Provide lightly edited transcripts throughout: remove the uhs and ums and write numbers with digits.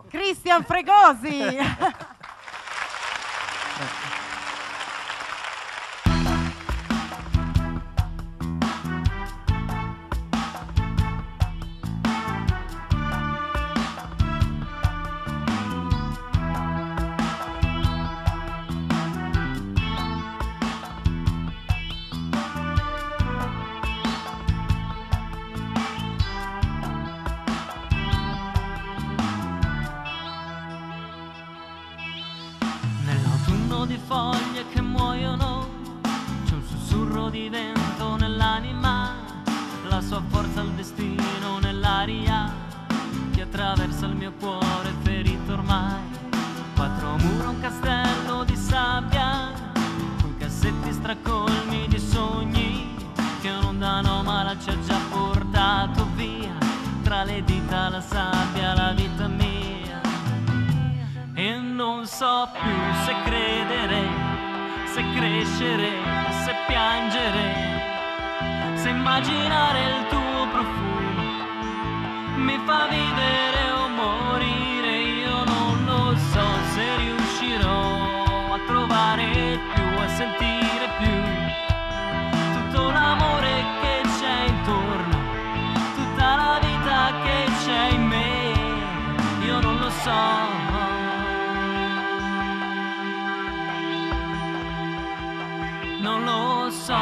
Cristian Fregosi. Di foglie che muoiono, c'è un sussurro di vento nell'anima, la sua forza al destino nell'aria che attraversa il mio cuore ferito ormai. Quattro mura, un castello di sabbia, con cassetti stracolmi di sogni che un'onda anomala ci ha già portato via, tra le dita la sabbia, la vita mia. E non so più se credere, se crescere, se piangere, se immaginare il tuo profumo mi fa vivere o morire. Io non lo so se riuscirò a trovare più, a sentire più tutto l'amore che c'è intorno, tutta la vita che c'è in me. Io non lo so. Non lo so.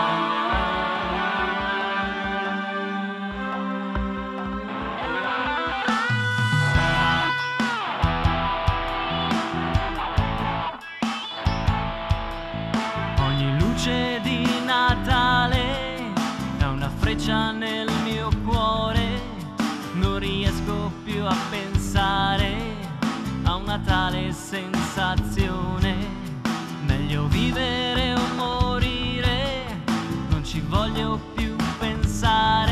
Ogni luce di Natale è una freccia nel mio cuore, non riesco più a pensare a una tale sensazione. Meglio vivere o morire, non ci voglio più pensare.